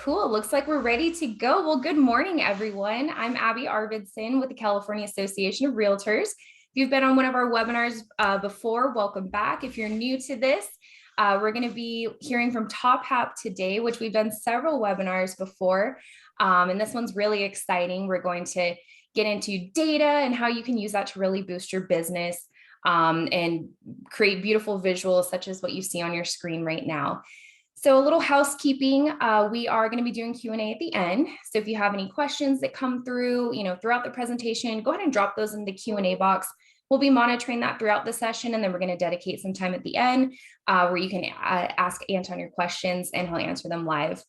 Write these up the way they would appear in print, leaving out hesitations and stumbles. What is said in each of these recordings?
Cool. Looks like we're ready to go. Well, good morning, everyone. I'm Abby Arvidson with the California Association of Realtors. If you've been on one of our webinars before, welcome back. If you're new to this, we're going to be hearing from TopHap today, which we've done several webinars before. And this one's really exciting. We're going to get into data and how you can use that to really boost your business and create beautiful visuals such as what you see on your screen right now. So a little housekeeping, we are going to be doing Q&A at the end. So if you have any questions that come through, throughout the presentation, go ahead and drop those in the Q&A box. We'll be monitoring that throughout the session, and then we're going to dedicate some time at the end where you can ask Anton your questions and he'll answer them live.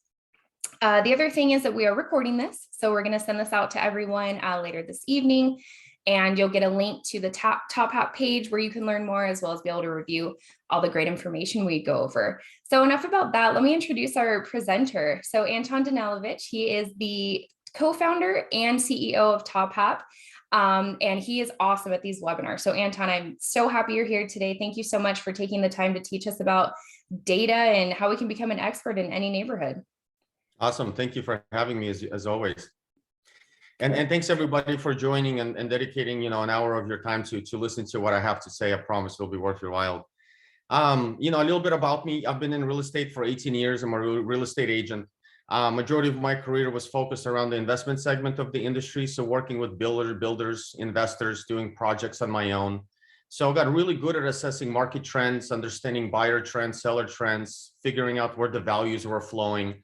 The other thing is that we are recording this. So we're going to send this out to everyone later this evening. And you'll get a link to the TopHap page where you can learn more, as well as be able to review all the great information we go over. So enough about that. Let me introduce our presenter. So Anton Danilovich, he is the co-founder and CEO of TopHap. And he is awesome at these webinars. So Anton, I'm so happy you're here today. Thank you so much for taking the time to teach us about data and how we can become an expert in any neighborhood. Awesome. Thank you for having me as always. And thanks everybody for joining and dedicating, an hour of your time to listen to what I have to say. I promise it'll be worth your while. A little bit about me. I've been in real estate for 18 years. I'm a real estate agent. Majority of my career was focused around the investment segment of the industry. So working with builders, investors, doing projects on my own. So I got really good at assessing market trends, understanding buyer trends, seller trends, figuring out where the values were flowing.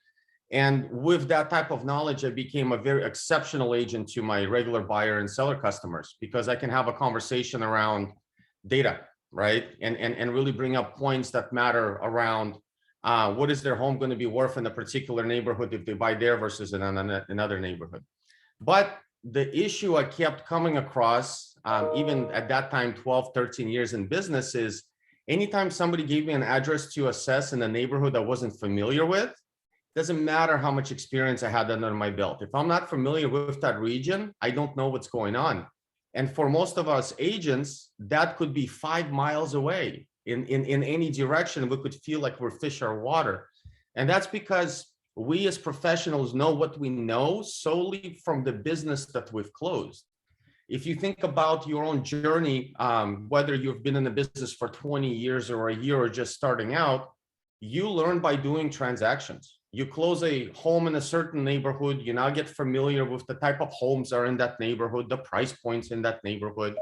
And with that type of knowledge, I became a very exceptional agent to my regular buyer and seller customers, because I can have a conversation around data, right? And really bring up points that matter around what is their home going to be worth in a particular neighborhood if they buy there versus in another neighborhood. But the issue I kept coming across, even at that time, 12, 13 years in business, is anytime somebody gave me an address to assess in a neighborhood I wasn't familiar with, doesn't matter how much experience I had under my belt. If I'm not familiar with that region, I don't know what's going on. And for most of us agents, that could be 5 miles away in any direction. We could feel like we're fish out of water. And that's because we as professionals know what we know solely from the business that we've closed. If you think about your own journey, whether you've been in the business for 20 years or a year or just starting out, you learn by doing transactions. You close a home in a certain neighborhood, you now get familiar with the type of homes are in that neighborhood, the price points in that neighborhood.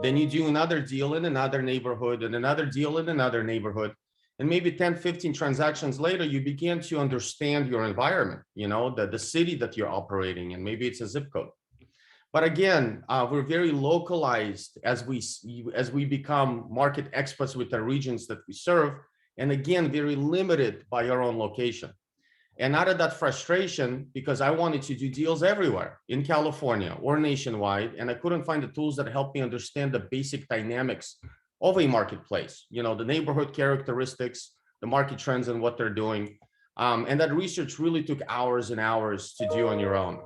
Then you do another deal in another neighborhood and another deal in another neighborhood. And maybe 10, 15 transactions later, you begin to understand your environment, the city that you're operating in. Maybe it's a zip code. But again, we're very localized as we become market experts with the regions that we serve. And again, very limited by our own location. And out of that frustration, because I wanted to do deals everywhere in California or nationwide, and I couldn't find the tools that helped me understand the basic dynamics of a marketplace, the neighborhood characteristics, the market trends and what they're doing. And that research really took hours and hours to do on your own.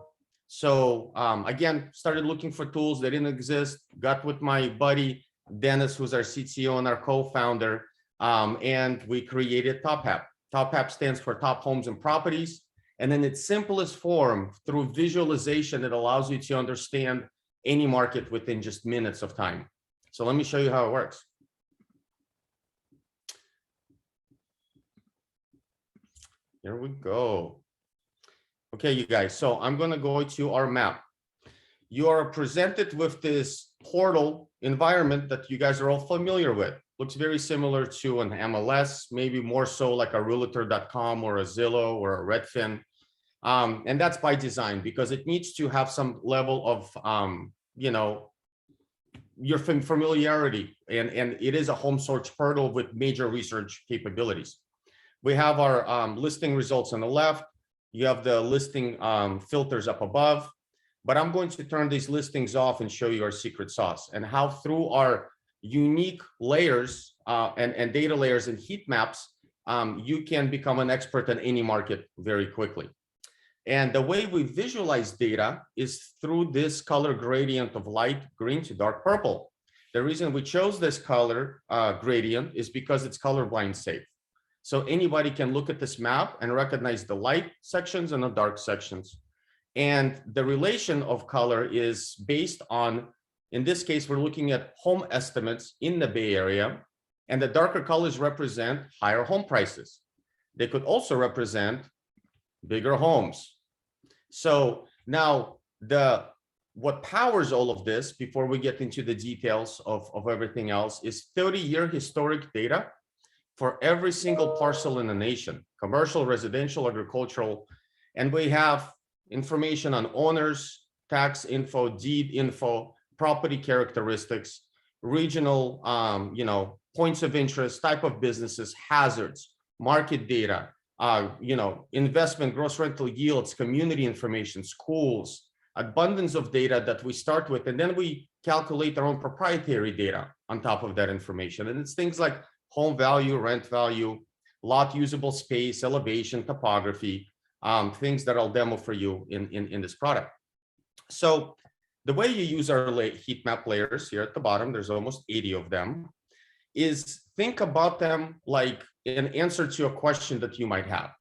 So again, started looking for tools that didn't exist, got with my buddy, Dennis, who's our CTO and our co-founder, and we created TopHap. TopHap stands for Top Homes and Properties. And in its simplest form, through visualization, it allows you to understand any market within just minutes of time. So let me show you how it works. Here we go. Okay, you guys, so I'm going to go to our map. You are presented with this portal environment that you guys are all familiar with. Looks very similar to an MLS, maybe more so like a realtor.com or a Zillow or a Redfin. And that's by design, because it needs to have some level of, your familiarity. And it is a home search portal with major research capabilities. We have our listing results on the left. You have the listing filters up above. But I'm going to turn these listings off and show you our secret sauce and how through our unique layers and data layers and heat maps, you can become an expert in any market very quickly. And the way we visualize data is through this color gradient of light green to dark purple. The reason we chose this color gradient is because it's colorblind safe. So anybody can look at this map and recognize the light sections and the dark sections. And the relation of color is based on, in this case, we're looking at home estimates in the Bay Area, and the darker colors represent higher home prices. They could also represent bigger homes. So now what powers all of this, before we get into the details of everything else, is 30-year historic data for every single parcel in the nation, commercial, residential, agricultural. And we have information on owners, tax info, deed info, property characteristics, regional, points of interest, type of businesses, hazards, market data, investment, gross rental yields, community information, schools, abundance of data that we start with, and then we calculate our own proprietary data on top of that information. And it's things like home value, rent value, lot usable space, elevation, topography, things that I'll demo for you in this product. So the way you use our heat map layers here at the bottom, there's almost 80 of them, is think about them like an answer to a question that you might have.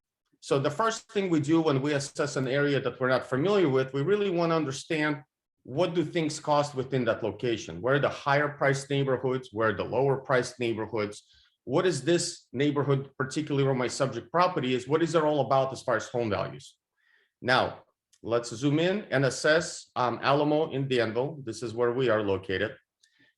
So the first thing we do when we assess an area that we're not familiar with, we really want to understand, what do things cost within that location? Where are the higher priced neighborhoods? Where are the lower priced neighborhoods? What is this neighborhood, particularly where my subject property is? What is it all about as far as home values? Now, let's zoom in and assess Alamo in Danville. This is where we are located.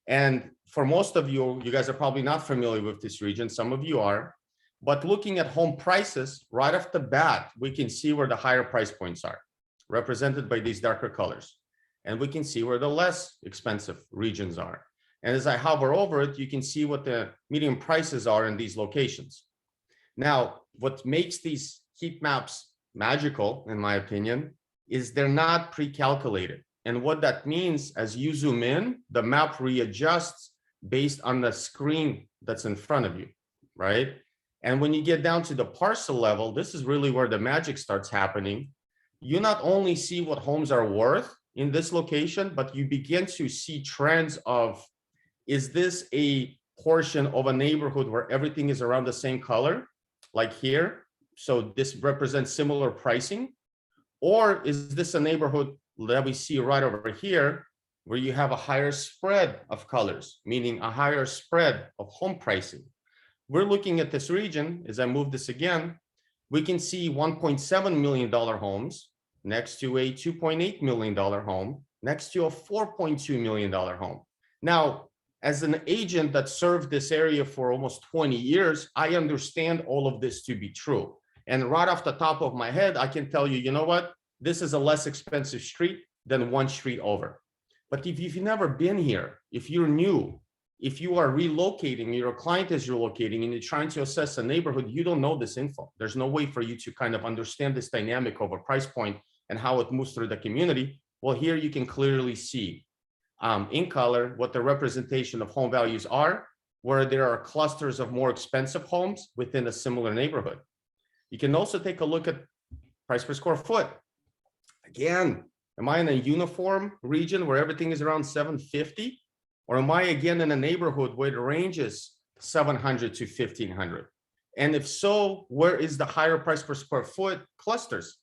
And for most of you, you guys are probably not familiar with this region. Some of you are. But looking at home prices, right off the bat, we can see where the higher price points are, represented by these darker colors. And we can see where the less expensive regions are. And as I hover over it, you can see what the median prices are in these locations. Now, what makes these heat maps magical, in my opinion, is they're not pre-calculated. And what that means, as you zoom in, the map readjusts based on the screen that's in front of you, right? And when you get down to the parcel level, this is really where the magic starts happening. You not only see what homes are worth in this location, but you begin to see trends of, is this a portion of a neighborhood where everything is around the same color, like here? So this represents similar pricing. Or is this a neighborhood that we see right over here, where you have a higher spread of colors, meaning a higher spread of home pricing? We're looking at this region. As I move this again, we can see $1.7 million homes next to a $2.8 million home, next to a $4.2 million home. Now, as an agent that served this area for almost 20 years, I understand all of this to be true. And right off the top of my head, I can tell you, you know what? This is a less expensive street than one street over. But if you've never been here, if you're new, if you are relocating, your client is relocating, and you're trying to assess a neighborhood, you don't know this info. There's no way for you to kind of understand this dynamic of a price point and how it moves through the community. Well, here you can clearly see in color what the representation of home values are, where there are clusters of more expensive homes within a similar neighborhood. You can also take a look at price per square foot. Again, am I in a uniform region where everything is around 750? Or am I again in a neighborhood where the range is 700 to 1500? And if so, where is the higher price per square foot clusters,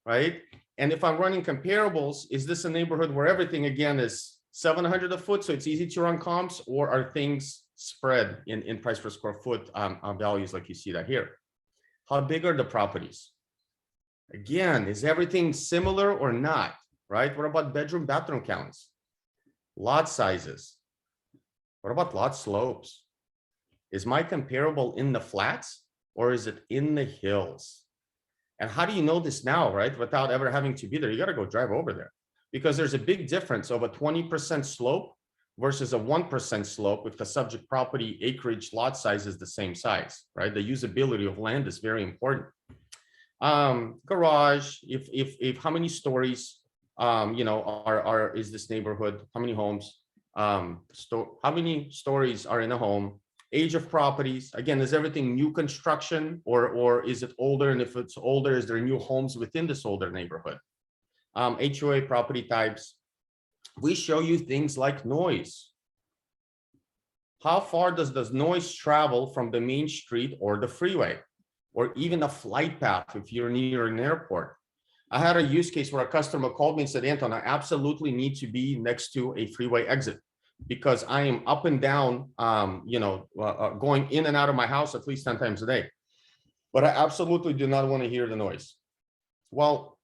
right? And if I'm running comparables, is this a neighborhood where everything again is 700 a foot, so it's easy to run comps, or are things spread in price per square foot values like you see that here? How big are the properties? Again, is everything similar or not, right? What about bedroom, bathroom counts? Lot sizes? What about lot slopes? Is my comparable in the flats or is it in the hills? And how do you know this now, right? Without ever having to be there, you got to go drive over there, because there's a big difference of a 20% slope versus a 1% slope if the subject property acreage lot size is the same size, right? The usability of land is very important. Garage, if how many stories, is this neighborhood? How many homes? How many stories are in a home? Age of properties, again, is everything new construction or is it older? And if it's older, is there new homes within this older neighborhood? HOA property types. We show you things like noise. How far does the noise travel from the main street or the freeway? or even a flight path if you're near an airport. I had a use case where a customer called me and said, Anton, I absolutely need to be next to a freeway exit because I am up and down, going in and out of my house at least 10 times a day. But I absolutely do not want to hear the noise. Well,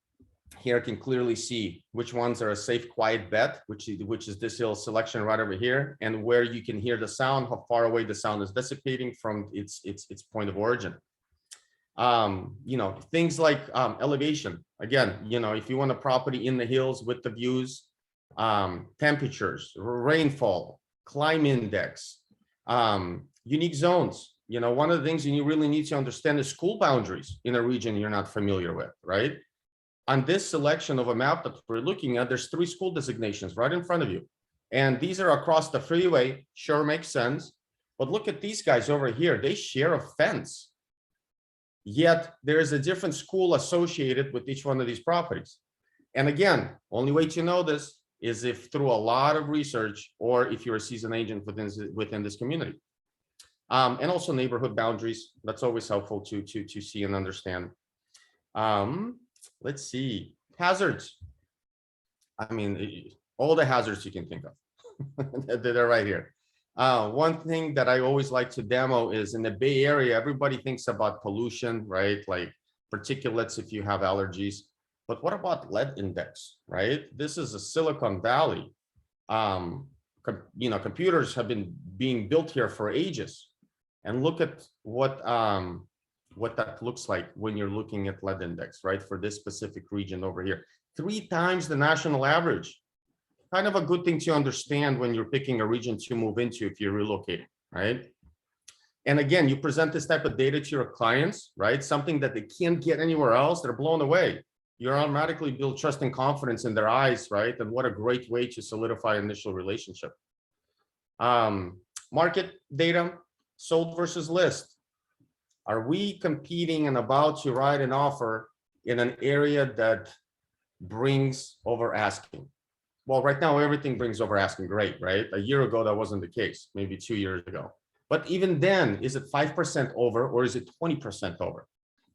here I can clearly see which ones are a safe, quiet bet, which is this little selection right over here, and where you can hear the sound, how far away the sound is dissipating from its point of origin. Things like elevation. Again, if you want a property in the hills with the views, temperatures, rainfall, climate index, unique zones. One of the things you really need to understand is school boundaries in a region you're not familiar with, right? On this selection of a map that we're looking at, there's 3 school designations right in front of you. And these are across the freeway, sure makes sense. But look at these guys over here, they share a fence. Yet there is a different school associated with each one of these properties. And again, only way to know this is if through a lot of research or if you're a seasoned agent within this community. And also neighborhood boundaries, that's always helpful to see and understand. Let's see, hazards. I mean, all the hazards you can think of, they're right here. One thing that I always like to demo is in the Bay Area, everybody thinks about pollution, right? Like particulates if you have allergies. But what about lead index, right? This is a Silicon Valley. Computers have been being built here for ages. And look at what that looks like when you're looking at lead index, right? For this specific region over here, 3 times the national average. Kind of a good thing to understand when you're picking a region to move into if you're relocating, right? And again, you present this type of data to your clients, right? Something that they can't get anywhere else, they're blown away. You automatically build trust and confidence in their eyes, right? And what a great way to solidify initial relationship. Market data, sold versus list. Are we competing and about to write an offer in an area that brings over asking? Well, right now, everything brings over asking, great, right? A year ago, that wasn't the case, maybe 2 years ago. But even then, is it 5% over or is it 20% over?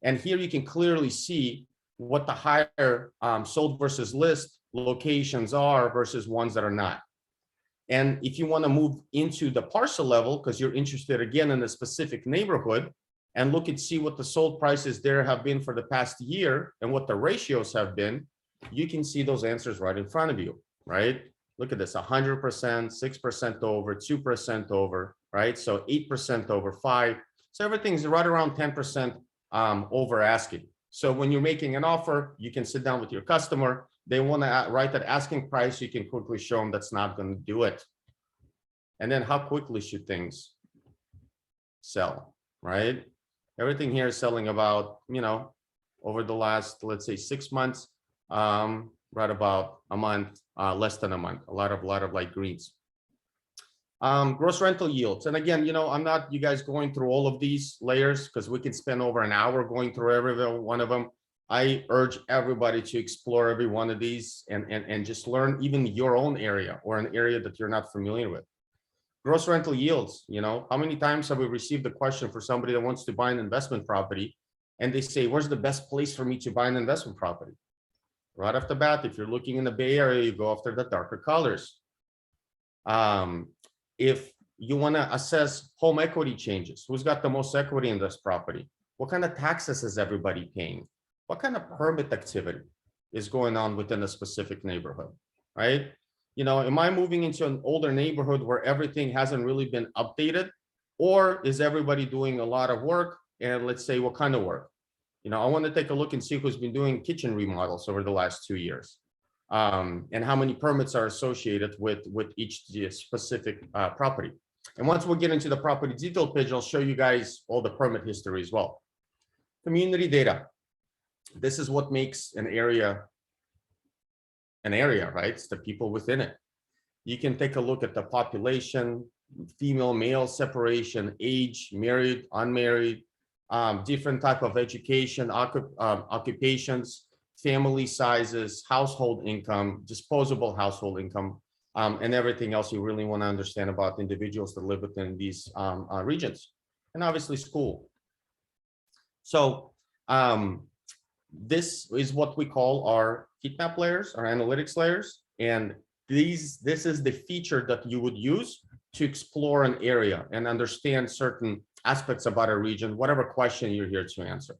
And here you can clearly see what the higher sold versus list locations are versus ones that are not. And if you want to move into the parcel level, because you're interested again in a specific neighborhood, and look and see what the sold prices there have been for the past year and what the ratios have been, you can see those answers right in front of you, right? Look at this, 100%, 6% over, 2% over, right? So 8% over 5. So everything's right around 10% over asking. So when you're making an offer, you can sit down with your customer. They want to write that asking price. You can quickly show them that's not going to do it. And then how quickly should things sell, right? Everything here is selling about, over the last, let's say 6 months, right about a month, less than a month, a lot of light greens. Gross rental yields. And again, I'm not you guys going through all of these layers because we can spend over an hour going through every one of them. I urge everybody to explore every one of these and just learn even your own area or an area that you're not familiar with. Gross rental yields, how many times have we received a question for somebody that wants to buy an investment property and they say, where's the best place for me to buy an investment property? Right off the bat, if you're looking in the Bay Area, you go after the darker colors. If you want to assess home equity changes, who's got the most equity in this property? What kind of taxes is everybody paying? What kind of permit activity is going on within a specific neighborhood, right? Am I moving into an older neighborhood where everything hasn't really been updated? Or is everybody doing a lot of work? And let's say, what kind of work? I want to take a look and see who's been doing kitchen remodels over the last 2 years. And how many permits are associated with each specific property. And once we get into the property detail page, I'll show you guys all the permit history as well. Community data. This is what makes an area, right? It's the people within it. You can take a look at the population, female, male separation, age, married, unmarried, different type of education, occupations, family sizes, household income, disposable household income, and everything else you really want to understand about individuals that live within these regions. And obviously school. So this is what we call our heat map layers, our analytics layers. And this is the feature that you would use to explore an area and understand certain aspects about a region, whatever question you're here to answer.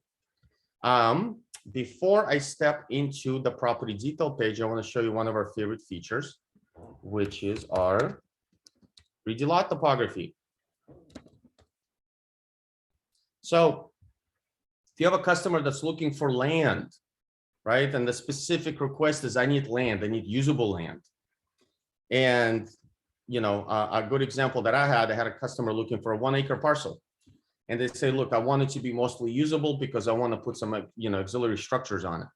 Before I step into the property detail page, I want to show you one of our favorite features, which is our 3D lot topography. So if you have a customer that's looking for land, right, and the specific request is I need land, I need usable land. And, you know, a good example that I had a customer looking for a 1 acre parcel. And they say, look, I want it to be mostly usable because I want to put some, you know, auxiliary structures on it.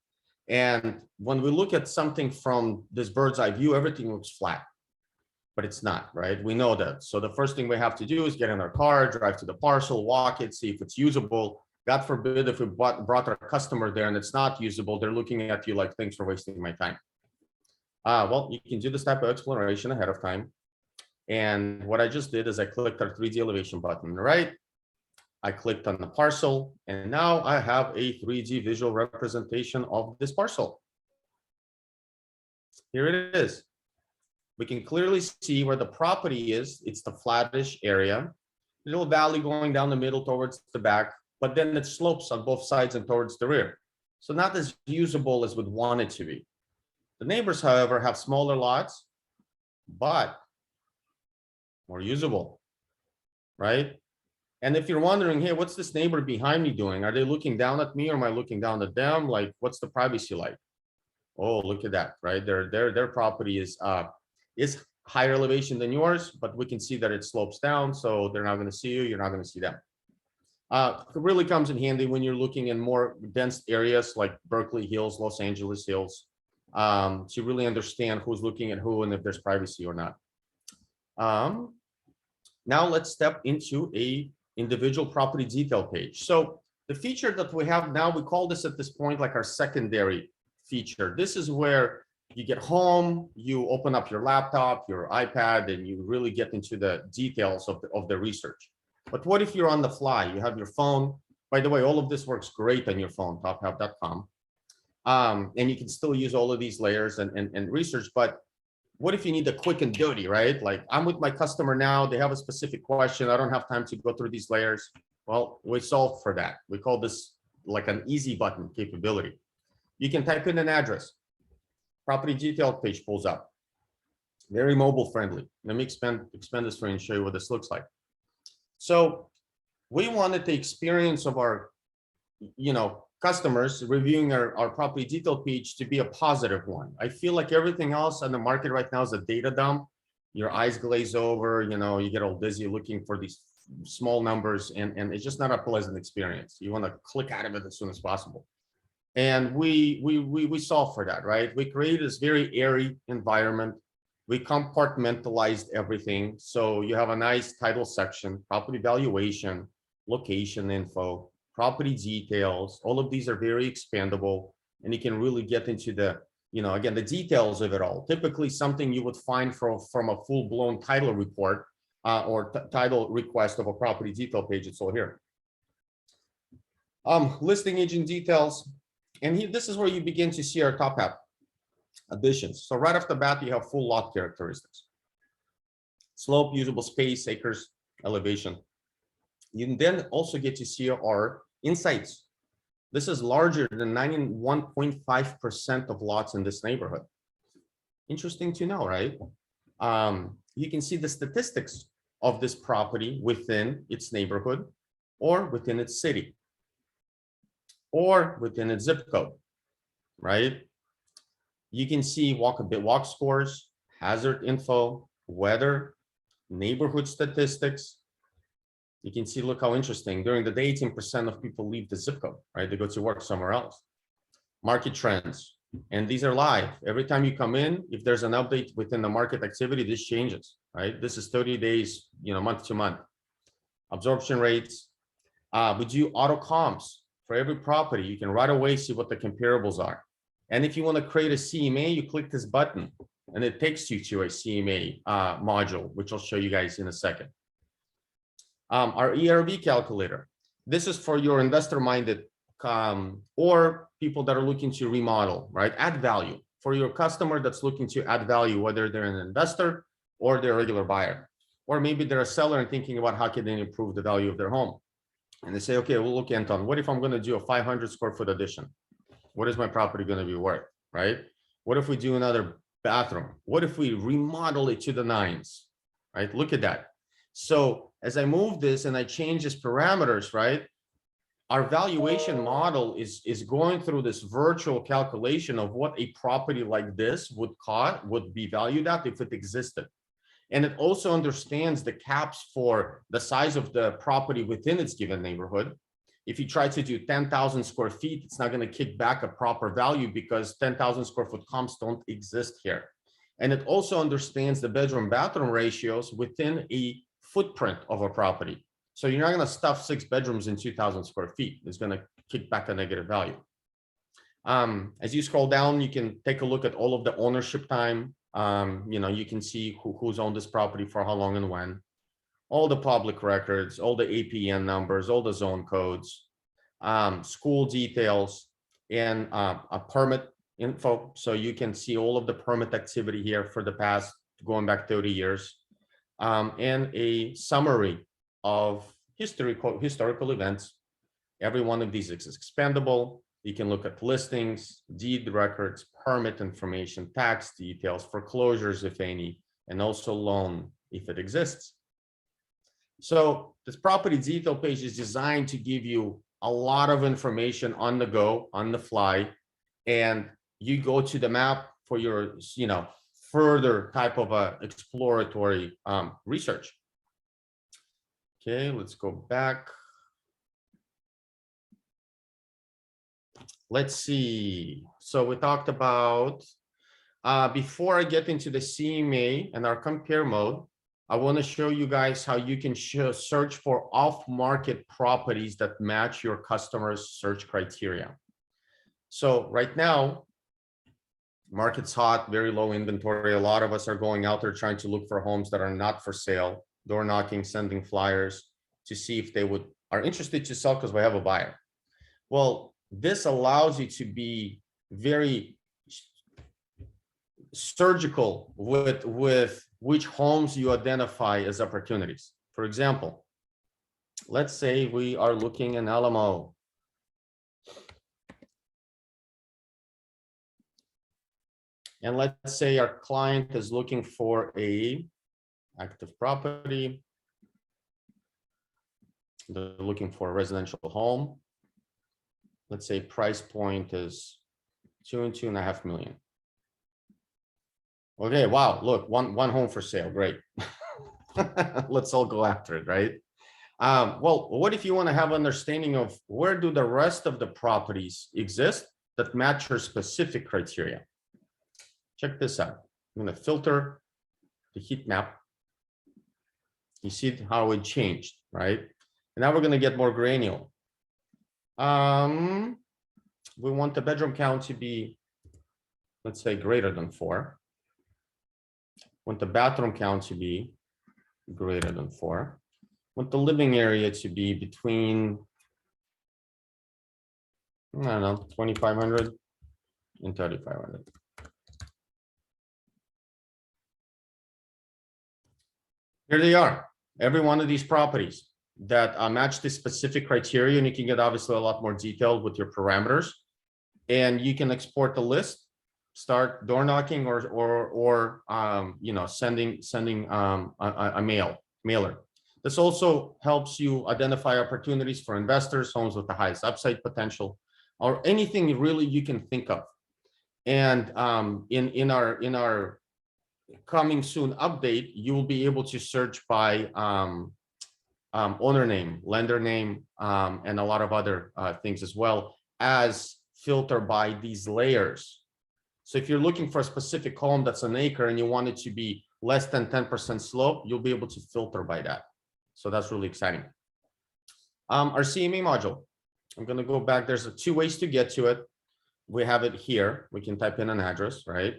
And when we look at something from this bird's eye view, everything looks flat, but it's not, right? We know that. So the first thing we have to do is get in our car, drive to the parcel, walk it, see if it's usable. God forbid if we brought our customer there and it's not usable, they're looking at you like, thanks for wasting my time. Well, you can do this type of exploration ahead of time. And what I just did is I clicked our 3D elevation button, right? I clicked on the parcel, and now I have a 3D visual representation of this parcel. Here it is. We can clearly see where the property is. It's the flattish area, little valley going down the middle towards the back, but then it slopes on both sides and towards the rear. So not as usable as we'd want it to be. The neighbors, however, have smaller lots, but more usable, right? And if you're wondering, hey, what's this neighbor behind me doing? Are they looking down at me or am I looking down at them? Like, what's the privacy like? Oh, look at that, right? Their property is higher elevation than yours, but we can see that it slopes down, so they're not going to see you. You're not going to see them. It really comes in handy when you're looking in more dense areas like Berkeley Hills, Los Angeles Hills, to really understand who's looking at who and if there's privacy or not. Now let's step into a individual property detail page. So the feature that we have now, we call this at this point like our secondary feature. This is where you get home, you open up your laptop, your iPad, and you really get into the details of the research. But what if you're on the fly? You have your phone. By the way, all of this works great on your phone, tophap.com. And you can still use all of these layers and research, but what if you need a quick and dirty, right? Like I'm with my customer now, they have a specific question. I don't have time to go through these layers. Well, we solved for that. We call this like an easy button capability. You can type in an address. Property detail page pulls up. Very mobile friendly. Let me expand this screen and show you what this looks like. So we wanted the experience of our, you know, customers reviewing our property detail page to be a positive one. I feel like everything else on the market right now is a data dump. Your eyes glaze over, you know, you get all dizzy looking for these small numbers, and it's just not a pleasant experience. You want to click out of it as soon as possible. And we solve for that, right? We created this very airy environment. We compartmentalized everything. So you have a nice title section, property valuation, location info, property details. All of these are very expandable, and you can really get into the, you know, again, the details of it all. Typically something you would find from a full-blown title report or title request of a property detail page. It's all here. Listing agent details. And this is where you begin to see our TopHap additions. So right off the bat, you have full lot characteristics. Slope, usable space, acres, elevation. You then also get to see our insights. This is larger than 91.5% of lots in this neighborhood. Interesting to know, right? You can see the statistics of this property within its neighborhood or within its city or within its zip code, right? You can see walk scores, hazard info, weather, neighborhood statistics. You can see, look how interesting. During the day, 18% of people leave the zip code, right? They go to work somewhere else. Market trends, and these are live. Every time you come in, if there's an update within the market activity, this changes, right? This is 30 days, you know, month to month. Absorption rates. We do auto comps for every property. You can right away see what the comparables are. And if you want to create a CMA, you click this button, and it takes you to a CMA module, which I'll show you guys in a second. Our ERB calculator. this is for your investor-minded or people that are looking to remodel, right? Add value for your customer that's looking to add value, whether they're an investor or they're a regular buyer, or maybe they're a seller and thinking about how can they improve the value of their home. And they say, okay, well, look, Anton, what if I'm going to do a 500 square foot addition? What is my property going to be worth, right? What if we do another bathroom? What if we remodel it to the nines, right? Look at that. So as I move this and I change its parameters, right? Our valuation model is going through this virtual calculation of what a property like this would cost, would be valued at if it existed. And it also understands the caps for the size of the property within its given neighborhood. If you try to do 10,000 square feet, it's not going to kick back a proper value because 10,000 square foot comps don't exist here. And it also understands the bedroom bathroom ratios within a footprint of a property. So you're not going to stuff 6 bedrooms in 2,000 square feet. It's going to kick back a negative value. As you scroll down, you can take a look at all of the ownership time. You can see who's owned this property for how long and when. All the public records, all the APN numbers, all the zone codes, school details, and a permit info. So you can see all of the permit activity here for the past, going back 30 years, and a summary of historical events. Every one of these is expandable. You can look at listings, deed records, permit information, tax details, foreclosures, if any, and also loan, if it exists. So this property detail page is designed to give you a lot of information on the go, on the fly, and you go to the map for your, further type of exploratory research. Okay, let's go back. Let's see. So we talked about, before I get into the CMA and our compare mode, I want to show you guys how you can search for off-market properties that match your customers' search criteria. So right now, market's hot, very low inventory. A lot of us are going out there trying to look for homes that are not for sale, door knocking, sending flyers to see if they are interested to sell because we have a buyer. Well, this allows you to be very surgical with which homes you identify as opportunities. For example, let's say we are looking in Alamo. And let's say our client is looking for a active property. They're looking for a residential home. Let's say price point is 2 and 2.5 million. Okay, wow, look, one home for sale, great. Let's all go after it, right? Well, what if you want to have understanding of where do the rest of the properties exist that match your specific criteria? Check this out. I'm going to filter the heat map. You see how it changed, right? And now we're going to get more granular. We want the bedroom count to be, let's say, greater than 4. Want the bathroom count to be greater than 4. Want the living area to be between, I don't know, 2,500 and 3,500. Here they are, every one of these properties that match this specific criteria, and you can get obviously a lot more detailed with your parameters, and you can export the list, start door knocking or sending a mailer. This also helps you identify opportunities for investors, homes with the highest upside potential, or anything really you can think of. And in our coming soon update, you will be able to search by owner name, lender name, and a lot of other things as well as filter by these layers. So if you're looking for a specific home that's an acre and you want it to be less than 10% slope, you'll be able to filter by that. So that's really exciting. Our CMA module, I'm going to go back. There's 2 ways to get to it. We have it here. We can type in an address, right?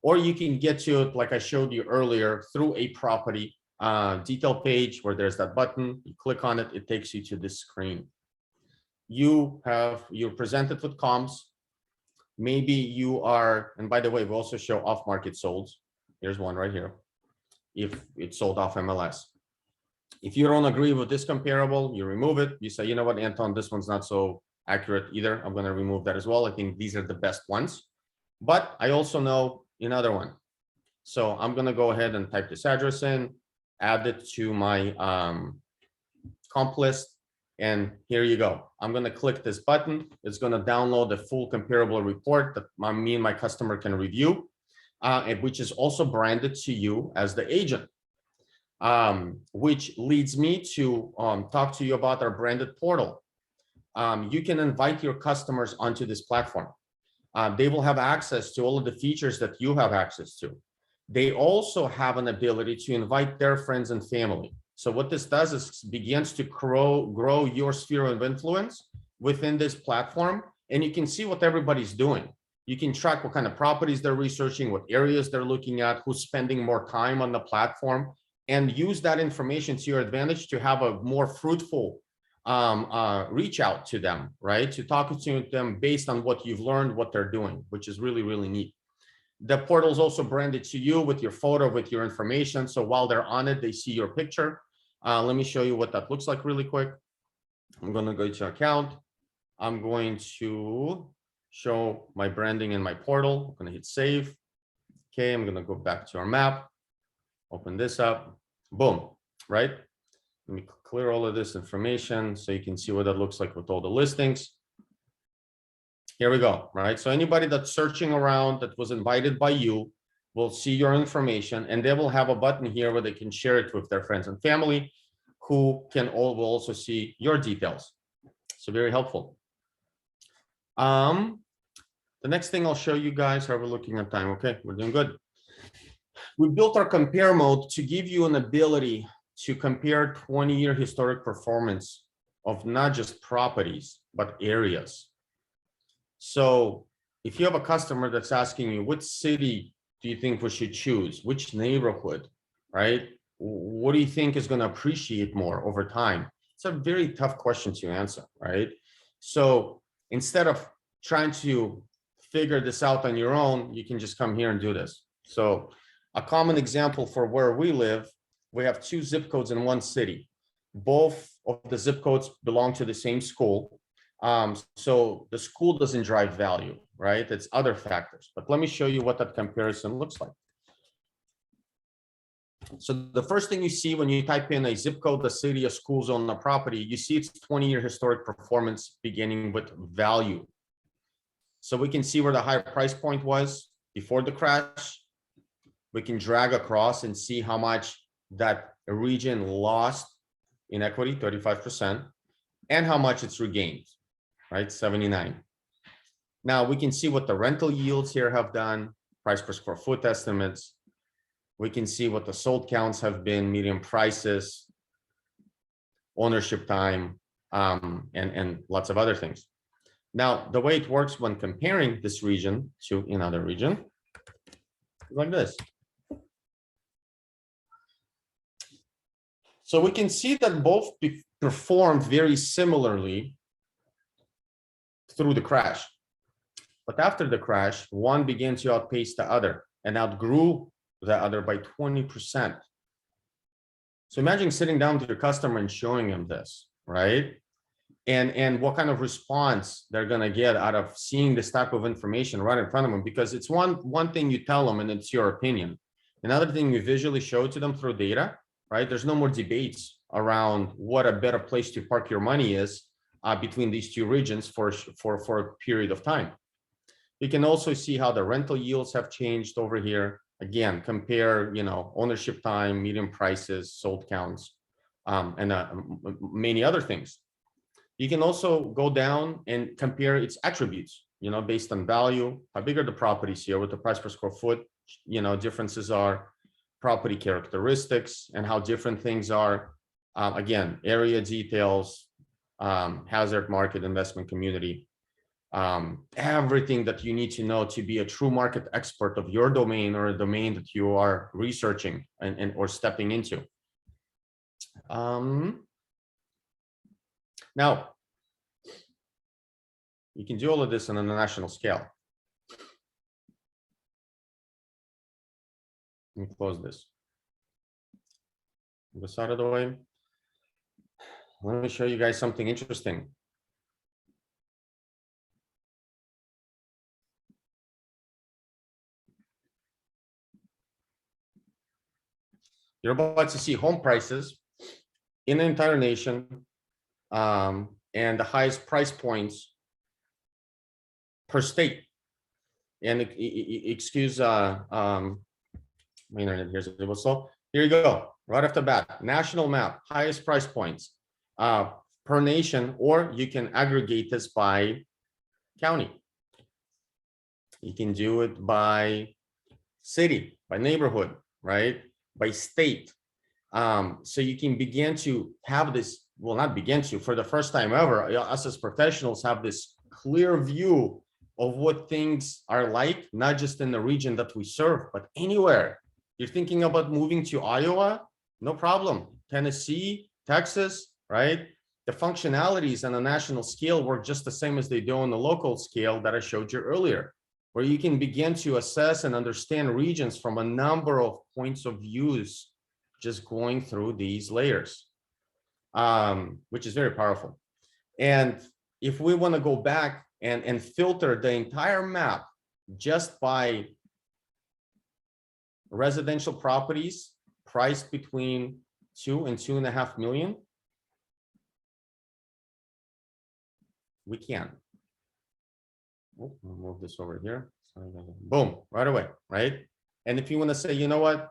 Or you can get to it, like I showed you earlier, through a property detail page where there's that button. You click on it, it takes you to this screen. You're presented with comps. Maybe you are, and by the way, we also show off-market solds. Here's one right here. If it's sold off MLS. If you don't agree with this comparable, you remove it. You say, you know what, Anton, this one's not so accurate either. I'm going to remove that as well. I think these are the best ones. But I also know another one. So I'm going to go ahead and type this address in, add it to my comp list. And here you go. I'm going to click this button. It's going to download the full comparable report that me and my customer can review, which is also branded to you as the agent. Which leads me to talk to you about our branded portal. You can invite your customers onto this platform. They will have access to all of the features that you have access to. They also have an ability to invite their friends and family. So what this does is begins to grow your sphere of influence within this platform, and you can see what everybody's doing. You can track what kind of properties they're researching, what areas they're looking at, who's spending more time on the platform, and use that information to your advantage to have a more fruitful reach out to them, right? To talk to them based on what you've learned, what they're doing, which is really, really neat. The portal is also branded to you with your photo, with your information. So while they're on it, they see your picture. Let me show you what that looks like really quick. I'm going to go to account. I'm going to show my branding in my portal. I'm going to hit save. Okay, I'm going to go back to our map. Open this up, boom, right? Let me clear all of this information so you can see what that looks like with all the listings. Here we go, right? So anybody that's searching around that was invited by you will see your information, and they will have a button here where they can share it with their friends and family who will also see your details. So very helpful. The next thing I'll show you guys, how we're looking at time. Okay, we're doing good. We built our compare mode to give you an ability to compare 20-year historic performance of not just properties, but areas. So if you have a customer that's asking you, which city do you think we should choose? Which neighborhood, right? What do you think is going to appreciate more over time? It's a very tough question to answer, right? So instead of trying to figure this out on your own, you can just come here and do this. So a common example for where we live, we have 2 zip codes in one city. Both of the zip codes belong to the same school. So the school doesn't drive value, right? It's other factors. But let me show you what that comparison looks like. So the first thing you see when you type in a zip code, a city, a school zone, a property, you see its 20-year historic performance beginning with value. So we can see where the higher price point was before the crash. We can drag across and see how much that region lost in equity, 35%, and how much it's regained, right? 79. Now we can see what the rental yields here have done, price per square foot estimates. We can see what the sold counts have been, median prices, ownership time, and lots of other things. Now, the way it works when comparing this region to another region, like this. So we can see that both performed very similarly through the crash. But after the crash, one began to outpace the other and outgrew the other by 20%. So imagine sitting down to your customer and showing him this, right? And what kind of response they're going to get out of seeing this type of information right in front of them, because it's one thing you tell them and it's your opinion. Another thing you visually show to them through data, right? There's no more debates around what a better place to park your money is between these 2 regions for a period of time. You can also see how the rental yields have changed over here. Again, compare, ownership time, median prices, sold counts, and many other things. You can also go down and compare its attributes, based on value, how big are the properties here, what the price per square foot, differences are, property characteristics, and how different things are. Again, area details, hazard market, investment community, everything that you need to know to be a true market expert of your domain or a domain that you are researching or stepping into. Now, you can do all of this on a national scale. Let me close this. This out of the way. Let me show you guys something interesting. You're about to see home prices in the entire nation, and the highest price points per state. And excuse my internet here's a little slow. Here you go, right off the bat, national map, highest price points per nation, or you can aggregate this by county. You can do it by city, by neighborhood, right? By state. So you can begin to have this, well, not begin to, for the first time ever, us as professionals have this clear view of what things are like, not just in the region that we serve, but anywhere. You're thinking about moving to Iowa? No problem. Tennessee, Texas, right? The functionalities on a national scale work just the same as they do on the local scale that I showed you earlier, where you can begin to assess and understand regions from a number of points of views, just going through these layers, which is very powerful. And if we want to go back and filter the entire map just by residential properties priced between 2 and 2.5 million, we can. Oh, I'll move this over here. Boom, right away, right? And if you want to say, you know what,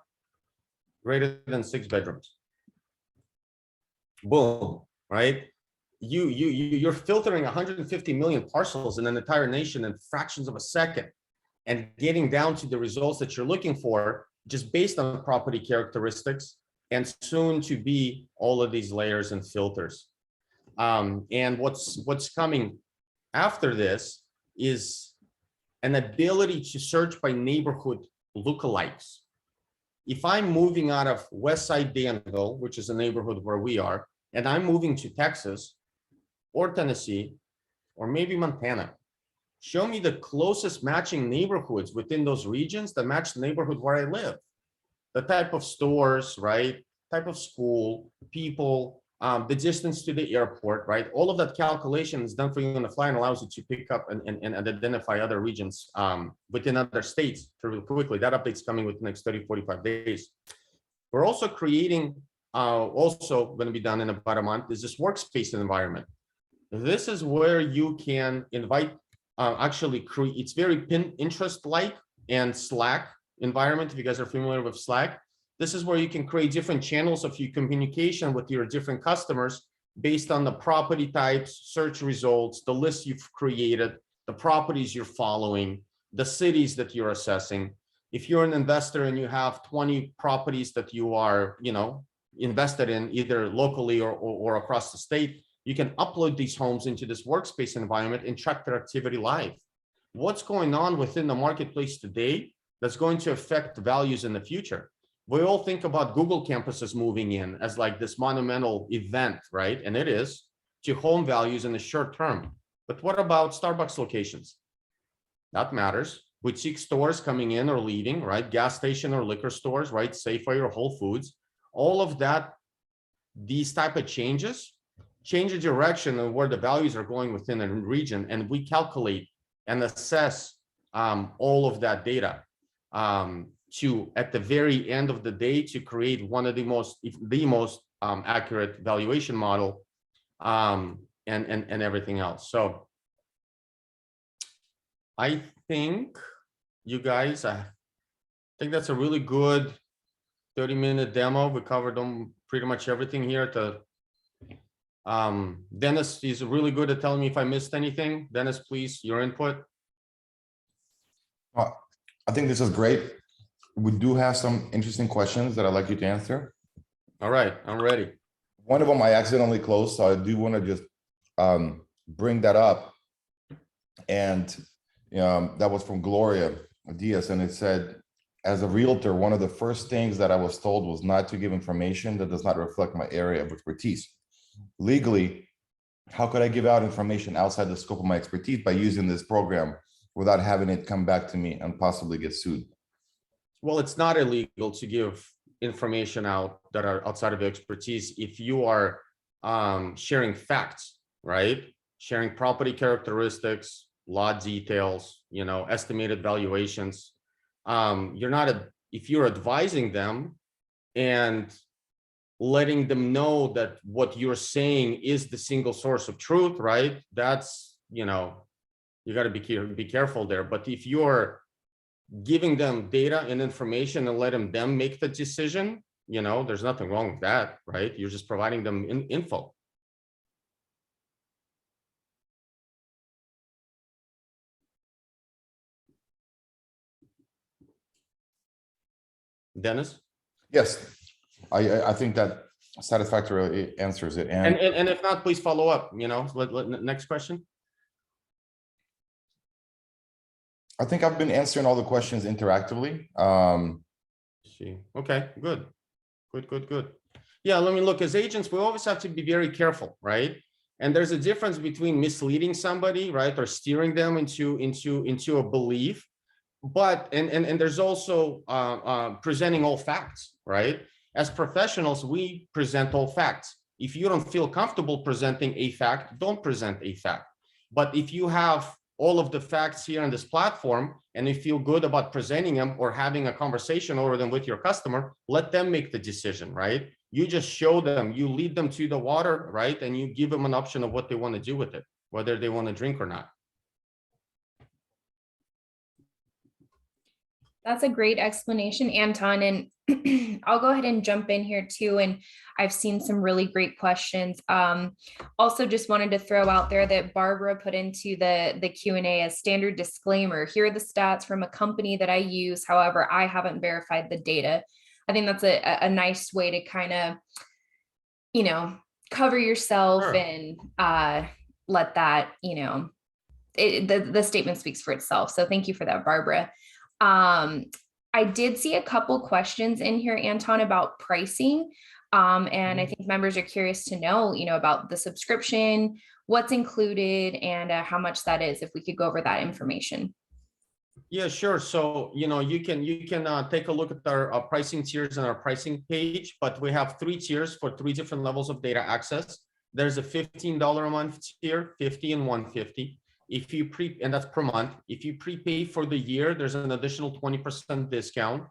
greater than 6 bedrooms, boom, right? You're filtering 150 million parcels in an entire nation in fractions of a second, and getting down to the results that you're looking for just based on property characteristics, and soon to be all of these layers and filters. And what's coming after this is an ability to search by neighborhood lookalikes. If I'm moving out of West Side Danville, which is a neighborhood where we are, and I'm moving to Texas or Tennessee, or maybe Montana, show me the closest matching neighborhoods within those regions that match the neighborhood where I live. The type of stores, right? Type of school, people, the distance to the airport, right? All of that calculation is done for you on the fly and allows you to pick up and identify other regions within other states really quickly. That update's coming within the next 30, 45 days. We're also creating, also going to be done in about a month, is this workspace environment. This is where you can invite, actually create, it's very Pinterest-like and Slack environment, if you guys are familiar with Slack. This is where you can create different channels of your communication with your different customers based on the property types, search results, the list you've created, the properties you're following, the cities that you're assessing. If you're an investor and you have 20 properties that you are, invested in either locally or across the state, you can upload these homes into this workspace environment and track their activity live. What's going on within the marketplace today that's going to affect values in the future? We all think about Google campuses moving in as like this monumental event, right? And it is, to home values in the short term. But what about Starbucks locations? That matters. Boutique stores coming in or leaving, right? Gas station or liquor stores, right? Safeway or Whole Foods. All of that, these type of changes change the direction of where the values are going within a region. And we calculate and assess all of that data to, at the very end of the day, to create one of the most accurate valuation model and everything else. So I think you guys, I think that's a really good 30-minute demo. We covered pretty much everything here. Dennis is really good at telling me if I missed anything. Dennis, please, your input. I think this is great. We do have some interesting questions that I'd like you to answer. All right, I'm ready. One of them I accidentally closed, so I do want to just bring that up. And that was from Gloria Diaz, and it said, as a realtor, one of the first things that I was told was not to give information that does not reflect my area of expertise. Legally, how could I give out information outside the scope of my expertise by using this program without having it come back to me and possibly get sued? Well, it's not illegal to give information out that are outside of your expertise if you are sharing facts, right? Sharing property characteristics, lot details, estimated valuations. If you're advising them and letting them know that what you're saying is the single source of truth, right? That's, you got to be careful there. But if you're giving them data and information and letting them make the decision, there's nothing wrong with that, right? You're just providing them info. Dennis? Yes, I think that satisfactorily answers it. And if not, please follow up, next question. I think I've been answering all the questions interactively. Okay, good. Yeah, let me look. As agents, we always have to be very careful, right? And there's a difference between misleading somebody, right, or steering them into a belief, but and there's also presenting all facts, right? As professionals, we present all facts. If you don't feel comfortable presenting a fact, don't present a fact. But if you have all of the facts here on this platform and you feel good about presenting them or having a conversation over them with your customer, let them make the decision, right? You just show them, you lead them to the water, right? And you give them an option of what they want to do with it, whether they want to drink or not. That's a great explanation, Anton. And I'll go ahead and jump in here too. And I've seen some really great questions. Also just wanted to throw out there that Barbara put into the Q&A as standard disclaimer. Here are the stats from a company that I use. However, I haven't verified the data. I think that's a nice way to kind of, cover yourself. Sure. And let that, the statement speaks for itself. So thank you for that, Barbara. I did see a couple questions in here, Anton, about pricing. And I think members are curious to know, about the subscription, what's included, and how much that is, if we could go over that information. Yeah, sure. So, you can take a look at our pricing tiers on our pricing page, but we have 3 tiers for 3 different levels of data access. There's a $15 a month tier, 50 and 150. If you and that's per month. If you prepay for the year, there's an additional 20% discount.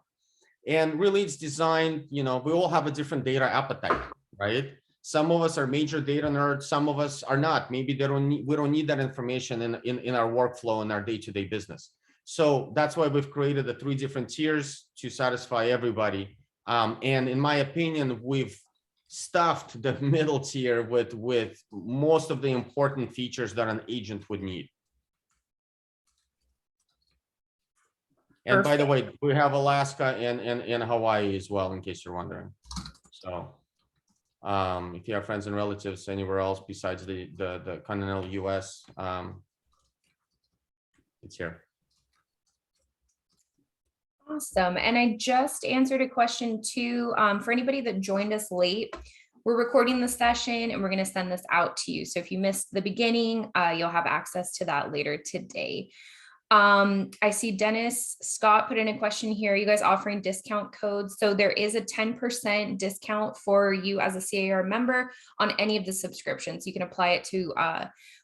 And really it's designed, we all have a different data appetite, right? Some of us are major data nerds, some of us are not. Maybe we don't need that information in our workflow and our day-to-day business. So that's why we've created the 3 different tiers to satisfy everybody. And in my opinion, we've stuffed the middle tier with most of the important features that an agent would need. And perfect. By the way, we have Alaska and Hawaii as well, in case you're wondering. So if you have friends and relatives anywhere else besides the continental US, it's here. Awesome. And I just answered a question too, for anybody that joined us late. We're recording the session and we're going to send this out to you. So if you missed the beginning, you'll have access to that later today. I see Dennis Scott put in a question here. Are you guys offering discount codes? So there is a 10% discount for you as a C.A.R. member on any of the subscriptions. You can apply it to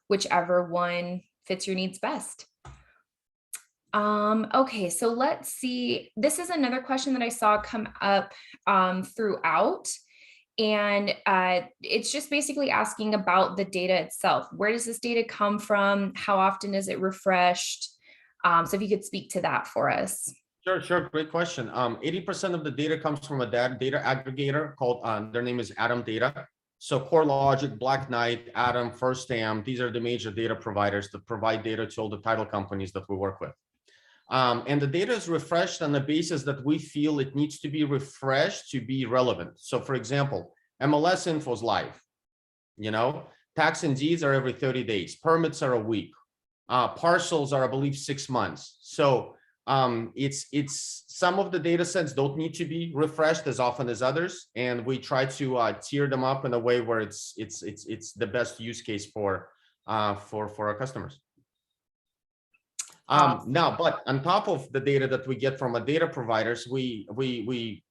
whichever one fits your needs best. Okay, so let's see. This is another question that I saw come up throughout. And it's just basically asking about the data itself. Where does this data come from? How often is it refreshed? So if you could speak to that for us. Sure. Great question. 80% of the data comes from a data aggregator called, their name is Atom Data. So CoreLogic, Black Knight, Atom, First Am, these are the major data providers that provide data to all the title companies that we work with. And the data is refreshed on the basis that we feel it needs to be refreshed to be relevant. So for example, MLS info is live, tax and deeds are every 30 days, permits are a week, parcels are, I believe, 6 months. So It's some of the data sets don't need to be refreshed as often as others, and we try to tier them up in a way where it's the best use case for our customers. Now, but on top of the data that we get from our data providers, we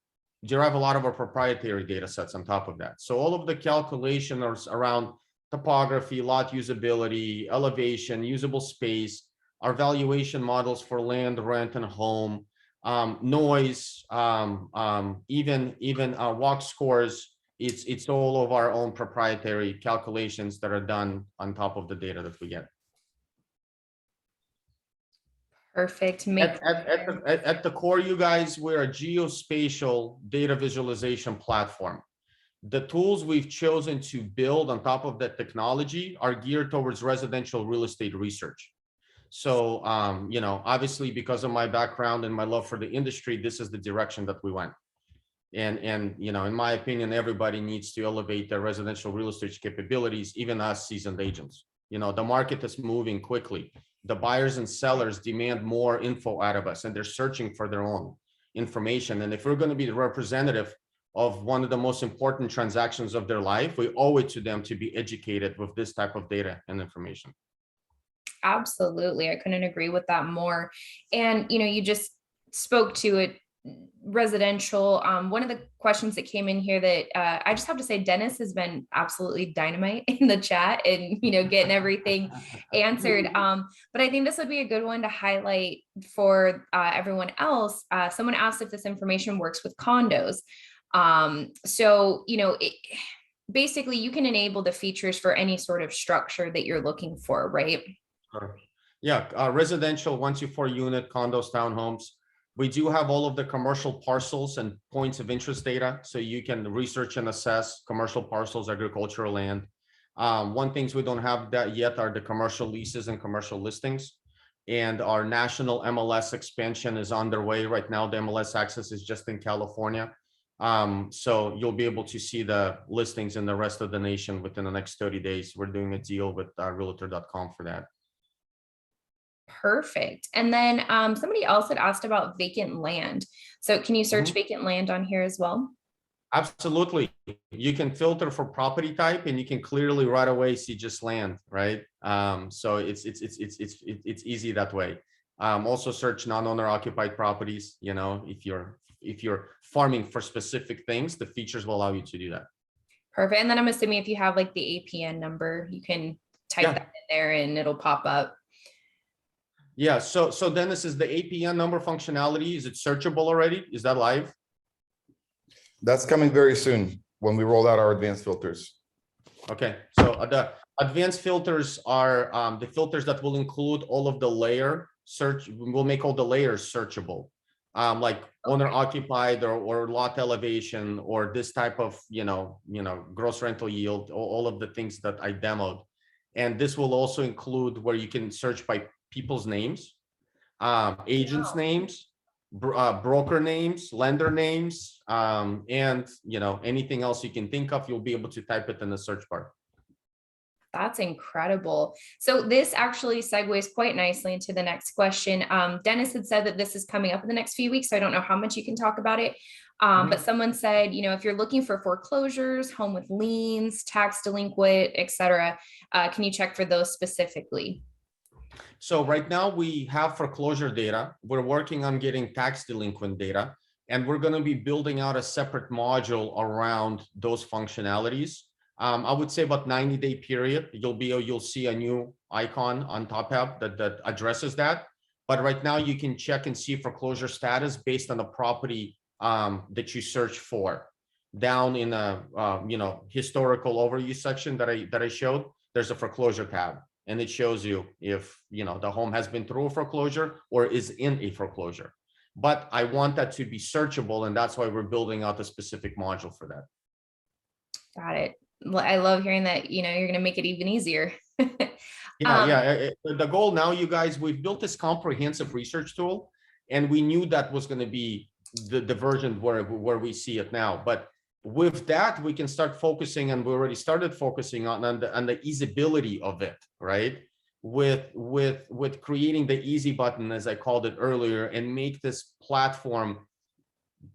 derive a lot of our proprietary data sets on top of that. So all of the calculations around topography, lot usability, elevation, usable space, our valuation models for land, rent, and home, noise, even walk scores. It's all of our own proprietary calculations that are done on top of the data that we get. Perfect. At the core, you guys, we're a geospatial data visualization platform. The tools we've chosen to build on top of that technology are geared towards residential real estate research. So, you know, obviously, because of my background and my love for the industry, this is the direction that we went. And you know, in my opinion, everybody needs to elevate their residential real estate capabilities, even us seasoned agents. You know, the market is moving quickly. The buyers and sellers demand more info out of us, and they're searching for their own information. And if we're going to be the representative of one of the most important transactions of their life, we owe it to them to be educated with this type of data and information. Absolutely. I couldn't agree with that more. And, you know, you just spoke to it, residential. One of the questions that came in here that I just have to say, Dennis has been absolutely dynamite in the chat and, you know, getting everything answered. But I think this would be a good one to highlight for everyone else. Someone asked if this information works with condos. So, you know, basically you can enable the features for any sort of structure that you're looking for, right? Yeah, residential 1 to 4 unit condos, townhomes. We do have all of the commercial parcels and points of interest data, so you can research and assess commercial parcels, agricultural land. One things we don't have that yet are the commercial leases and commercial listings. And our national MLS expansion is underway right now. The MLS access is just in California. So you'll be able to see the listings in the rest of the nation within the next 30 days. We're doing a deal with realtor.com for that. Perfect. And then somebody else had asked about vacant land. So can you search vacant land on here as well? Absolutely. You can filter for property type, and you can clearly right away see just land, right? So it's easy that way. Also search non-owner occupied properties. You know, if you're farming for specific things, the features will allow you to do that. Perfect. And then I'm assuming if you have like the APN number, you can type that in there and it'll pop up. Yeah, so Dennis, is the APN number functionality, is it searchable already? Is that live? That's coming very soon when we roll out our advanced filters. Okay, so the advanced filters are the filters that will include all of the layer search. We'll make all the layers searchable, like owner occupied or lot elevation or this type of, you know, gross rental yield, all of the things that I demoed. And this will also include where you can search by people's names, agents' names, broker names, lender names, and, you know, anything else you can think of, you'll be able to type it in the search bar. That's incredible. So this actually segues quite nicely into the next question. Dennis had said that this is coming up in the next few weeks, so I don't know how much you can talk about it. But someone said, you know, if you're looking for foreclosures, home with liens, tax delinquent, etc., can you check for those specifically? So right now we have foreclosure data. We're working on getting tax delinquent data, and we're going to be building out a separate module around those functionalities. I would say about 90-day period, you'll see a new icon on TopHap that addresses that. But right now you can check and see foreclosure status based on the property that you search for. Down in a you know, historical overview section that I showed, there's a foreclosure tab. And it shows you if, you know, the home has been through a foreclosure or is in a foreclosure. But I want that to be searchable, and that's why we're building out a specific module for that. Got it. I love hearing that, you know, you're going to make it even easier. Yeah. The goal now, you guys, we've built this comprehensive research tool, and we knew that was going to be the version where we see it now. But with that, we can start focusing, and we already started focusing on the usability of it, right? with creating the easy button, as I called it earlier, and make this platform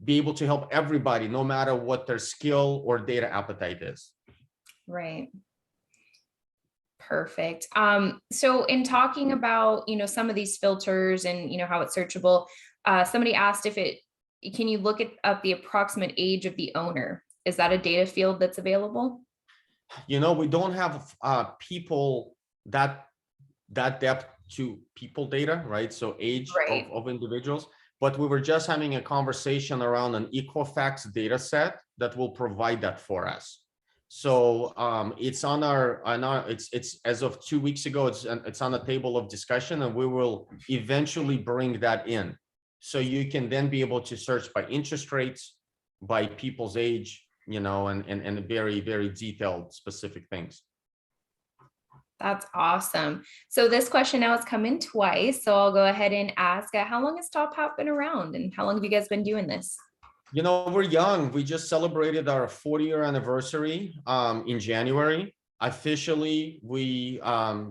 be able to help everybody, no matter what their skill or data appetite is. Right. Perfect. So in talking about, some of these filters and, how it's searchable, somebody asked can you look up the approximate age of the owner? Is that a data field that's available? We don't have people that depth to people data, right? So age Right. of individuals. But we were just having a conversation around an Equifax data set that will provide that for us. So it's on our it's as of 2 weeks ago, it's on the table of discussion, and we will eventually bring that in. So you can then be able to search by interest rates, by people's age, and very, very detailed specific things. That's awesome. So this question now has come in twice. So I'll go ahead and ask, how long has TopHap been around and how long have you guys been doing this? We're young. We just celebrated our 40-year anniversary in January. Officially, we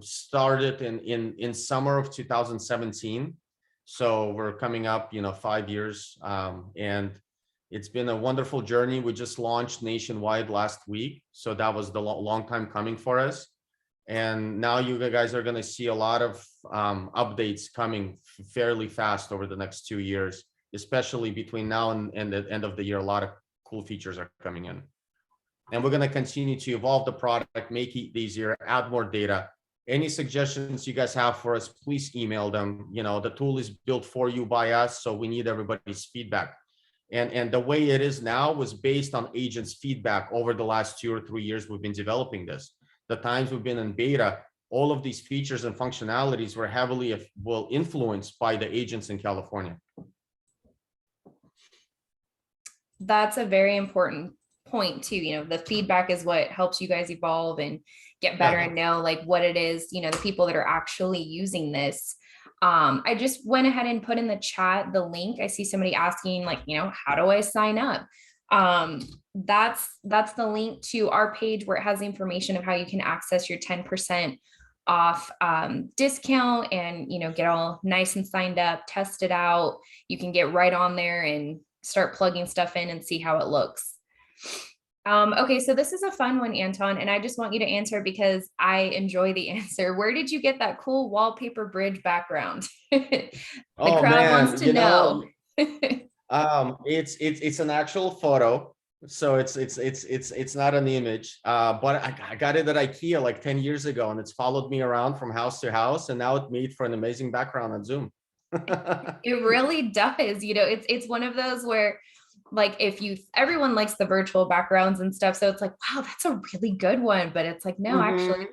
started in summer of 2017. So we're coming up, 5 years, and it's been a wonderful journey. We just launched nationwide last week. So that was the long time coming for us. And now you guys are going to see a lot of updates coming fairly fast over the next 2 years, especially between now and the end of the year. A lot of cool features are coming in. And we're going to continue to evolve the product, make it easier, add more data. Any suggestions you guys have for us, please email them. The tool is built for you by us, so we need everybody's feedback. And the way it is now was based on agents' feedback over the last 2 or 3 years we've been developing this. The times we've been in beta, all of these features and functionalities were heavily influenced by the agents in California. That's a very important point too. The feedback is what helps you guys evolve and get better and know like what it is, the people that are actually using this. I just went ahead and put in the chat the link. I see somebody asking like, how do I sign up? That's the link to our page where it has the information of how you can access your 10% off discount and get all nice and signed up, test it out. You can get right on there and start plugging stuff in and see how it looks. Okay, so this is a fun one, Anton, and I just want you to answer because I enjoy the answer. Where did you get that cool wallpaper bridge background? The crowd wants to know. It's an actual photo, so it's not an image. But I got it at IKEA like 10 years ago, and it's followed me around from house to house, and now it made for an amazing background on Zoom. It really does. It's one of those where like everyone likes the virtual backgrounds and stuff. So it's like, wow, that's a really good one. But it's like, no, actually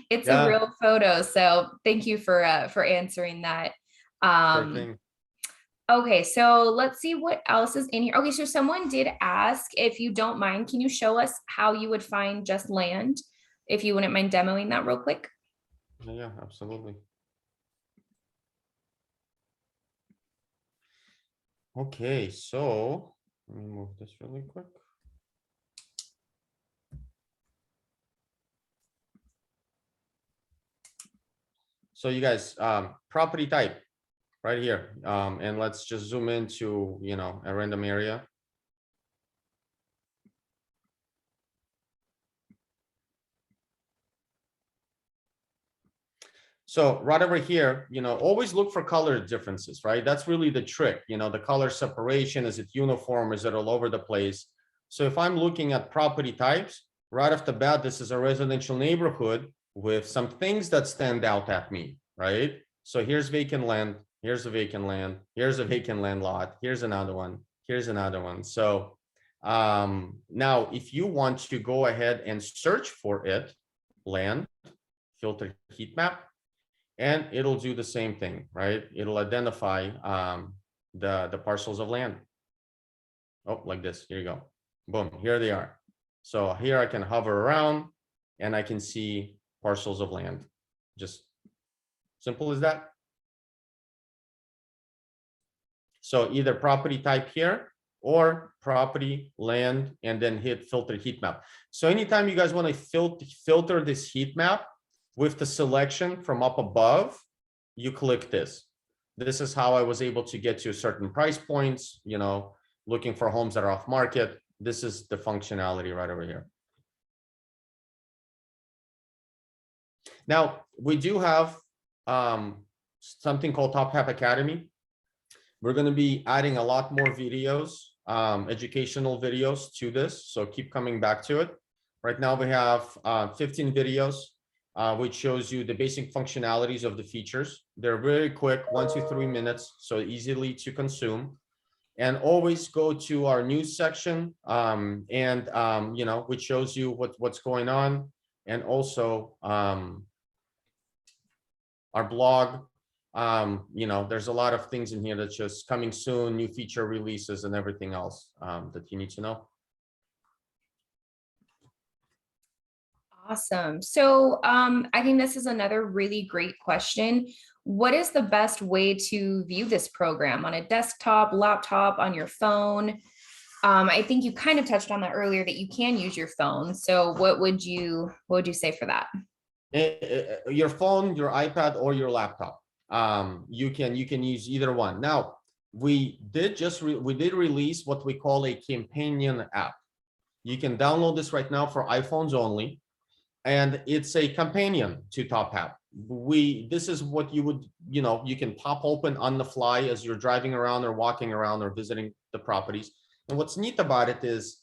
it's a real photo. So thank you for answering that. Okay, so let's see what else is in here. Okay, so someone did ask, if you don't mind, can you show us how you would find Just Land? If you wouldn't mind demoing that real quick. Yeah, absolutely. Okay, so let me move this really quick. So you guys, property type right here. And let's just zoom into, a random area. So right over here, always look for color differences, right? That's really the trick. The color separation, is it uniform? Is it all over the place? So if I'm looking at property types, right off the bat, this is a residential neighborhood with some things that stand out at me, right? So here's vacant land, here's a vacant land, here's a vacant land lot, here's another one, here's another one. So now if you want to go ahead and search for it, land, filter heat map, and it'll do the same thing, right? It'll identify the parcels of land. Oh, like this. Here you go. Boom. Here they are. So here I can hover around and I can see parcels of land. Just simple as that. So either property type here or property, land, and then hit filter heat map. So anytime you guys want to filter this heat map, with the selection from up above, you click this. This is how I was able to get to certain price points, you know, looking for homes that are off market. This is the functionality right over here. Now, we do have something called TopHap Academy. We're going to be adding a lot more videos, educational videos to this. So keep coming back to it. Right now we have 15 videos, which shows you the basic functionalities of the features. They're very quick, 1 to 3 minutes, so easily to consume. And always go to our news section, you know, which shows you what's going on, and also our blog. You know, there's a lot of things in here that's just coming soon, new feature releases and everything else that you need to know. Awesome. So I think this is another really great question. What is the best way to view this program? On a desktop, laptop, on your phone? I think you kind of touched on that earlier, that you can use your phone. So what would you say for that? Your phone, your iPad, or your laptop. You can use either one. Now, we did release what we call a companion app. You can download this right now for iPhones only, and it's a companion to TopHap. This is what you would, you know, you can pop open on the fly as you're driving around or walking around or visiting the properties. And what's neat about it is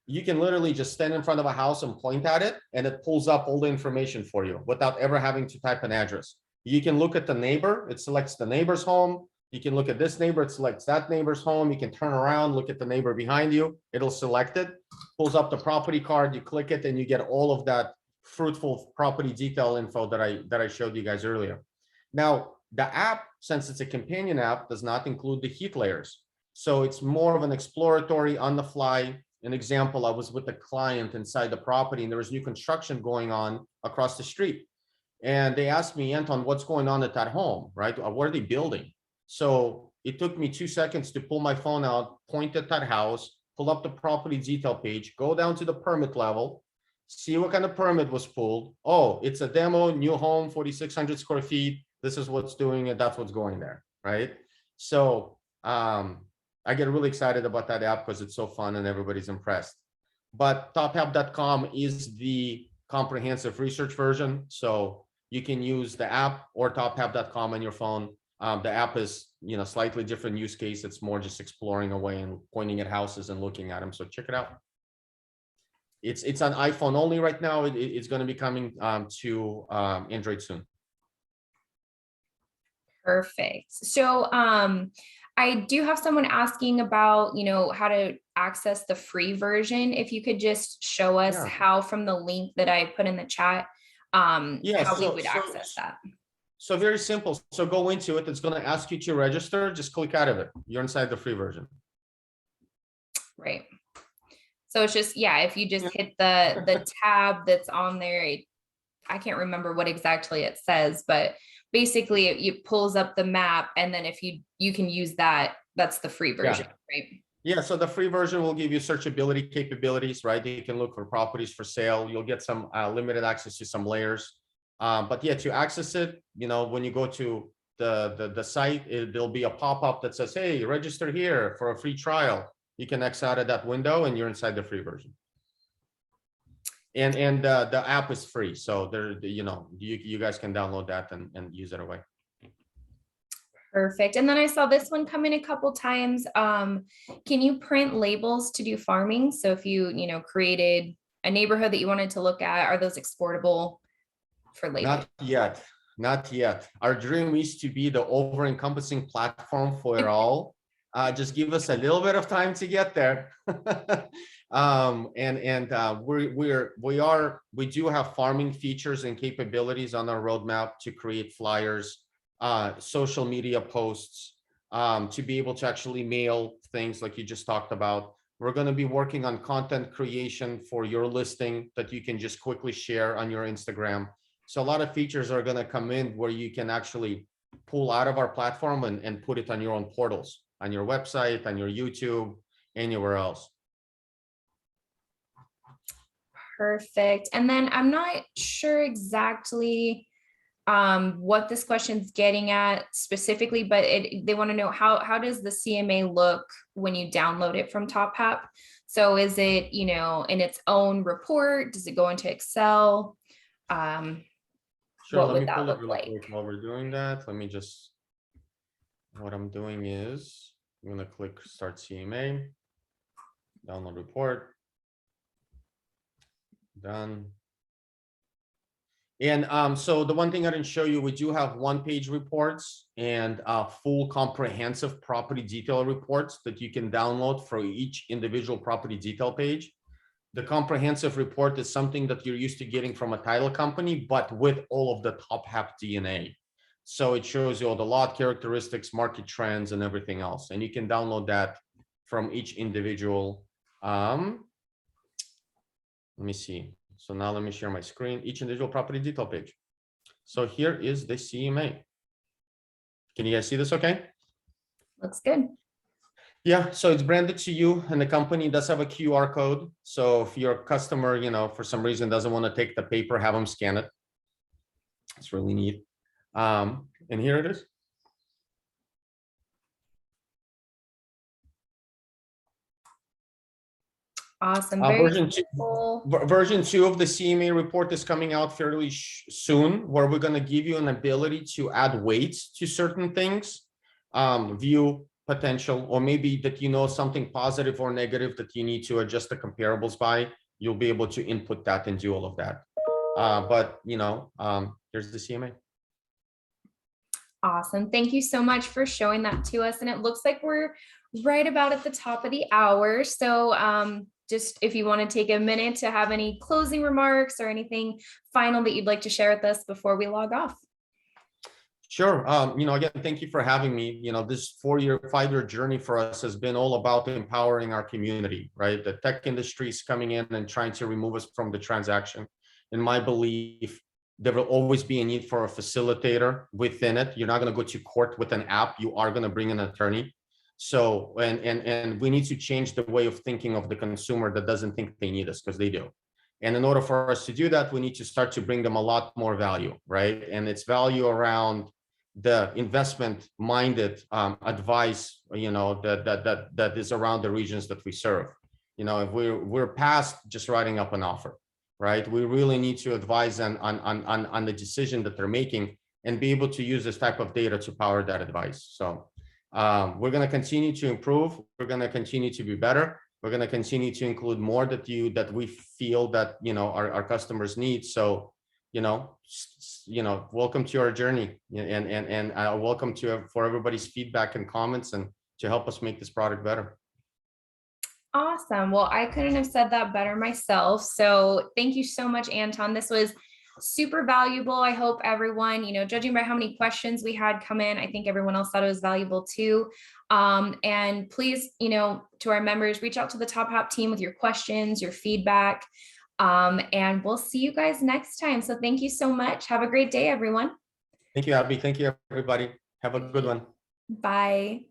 you can literally just stand in front of a house and point at it, and it pulls up all the information for you without ever having to type an address. You can look at the neighbor, it selects the neighbor's home. You can look at this neighbor, it selects that neighbor's home. You can turn around, look at the neighbor behind you, it'll select it, pulls up the property card, you click it, and you get all of that fruitful property detail info that I showed you guys earlier. Now, the app, since it's a companion app, does not include the heat layers. So it's more of an exploratory, on the fly. An example, I was with a client inside the property, and there was new construction going on across the street. And they asked me, Anton, what's going on at that home, right? What are they building? So it took me 2 seconds to pull my phone out, point at that house, pull up the property detail page, go down to the permit level, see what kind of permit was pulled. Oh, it's a demo, new home, 4,600 square feet. This is what's doing it. That's what's going there, right? So I get really excited about that app because it's so fun and everybody's impressed. But tophap.com is the comprehensive research version. So you can use the app or tophap.com on your phone. The app is, you know, slightly different use case. It's more just exploring away and pointing at houses and looking at them. So check it out. It's on iPhone only right now. It's going to be coming to Android soon. Perfect. So I do have someone asking about, you know, how to access the free version. If you could just show us how, from the link that I put in the chat, how we would access that. So very simple. So go into it. It's going to ask you to register. Just click out of it. You're inside the free version. Right. So it's just, yeah, if you just hit the tab that's on there, I can't remember what exactly it says, but basically it pulls up the map, and then if you can use that, that's the free version, right? Yeah, so the free version will give you searchability capabilities, right? You can look for properties for sale. You'll get some limited access to some layers. But yeah, to access it, you know, when you go to the site, there'll be a pop-up that says, hey, register here for a free trial. You can X out of that window and you're inside the free version. And the app is free. So there, you know, you guys can download that and use it away. Perfect. And then I saw this one come in a couple times. Can you print labels to do farming? So if you created a neighborhood that you wanted to look at, are those exportable for labels? Not yet. Our dream is to be the over-encompassing platform for it all. Just give us a little bit of time to get there. We do have farming features and capabilities on our roadmap to create flyers, social media posts, to be able to actually mail things like you just talked about. We're going to be working on content creation for your listing that you can just quickly share on your Instagram. So a lot of features are going to come in where you can actually pull out of our platform and put it on your own portals, on your website, on your YouTube, anywhere else. Perfect. And then I'm not sure exactly what this question's getting at specifically, but they want to know how does the CMA look when you download it from TopHap? So is it, you know, in its own report? Does it go into Excel? Sure, What let would me that pull it look real like? quick while we're doing that. Let me just, what I'm doing is, I'm gonna click Start CMA, download report, done. And so the one thing I didn't show you, we do have one-page reports and full comprehensive property detail reports that you can download for each individual property detail page. The comprehensive report is something that you're used to getting from a title company, but with all of the TopHap DNA. So it shows you all the lot characteristics, market trends, and everything else. And you can download that from each individual. Let me see. So now let me share my screen, each individual property detail page. So here is the CMA. Can you guys see this okay? Looks good. Yeah, so it's branded to you, and the company does have a QR code. So if your customer, you know, for some reason doesn't want to take the paper, have them scan it. It's really neat. And here it is. Awesome. Very Version cool. version 2 of the CMA report is coming out fairly soon, where we're going to give you an ability to add weights to certain things, view potential, or maybe that you know something positive or negative that you need to adjust the comparables by. You'll be able to input that and do all of that. But you know, here's the CMA. Awesome. Thank you so much for showing that to us. And it looks like we're right about at the top of the hour. So just if you want to take a minute to have any closing remarks or anything final that you'd like to share with us before we log off. Sure. You know, again, thank you for having me. You know, this 5-year journey for us has been all about empowering our community, right? The tech industry is coming in and trying to remove us from the transaction. In my belief, there will always be a need for a facilitator within it. You're not going to go to court with an app. You are going to bring an attorney. So, and we need to change the way of thinking of the consumer that doesn't think they need us, because they do. And in order for us to do that, we need to start to bring them a lot more value, right? And it's value around the investment minded advice, you know, that is around the regions that we serve. You know, if we're past just writing up an offer, right? We really need to advise them on the decision that they're making and be able to use this type of data to power that advice. So we're going to continue to improve. We're going to continue to be better. We're going to continue to include more that we feel that, you know, our customers need. So, you know, welcome to our journey, and welcome to for everybody's feedback and comments, and to help us make this product better. Awesome. Well, I couldn't have said that better myself. So thank you so much, Anton. This was super valuable. I hope everyone, you know, judging by how many questions we had come in, I think everyone else thought it was valuable too. And please, you know, to our members, reach out to the TopHap team with your questions, your feedback, and we'll see you guys next time. So thank you so much. Have a great day, everyone. Thank you, Abby. Thank you, everybody. Have a good one. Bye.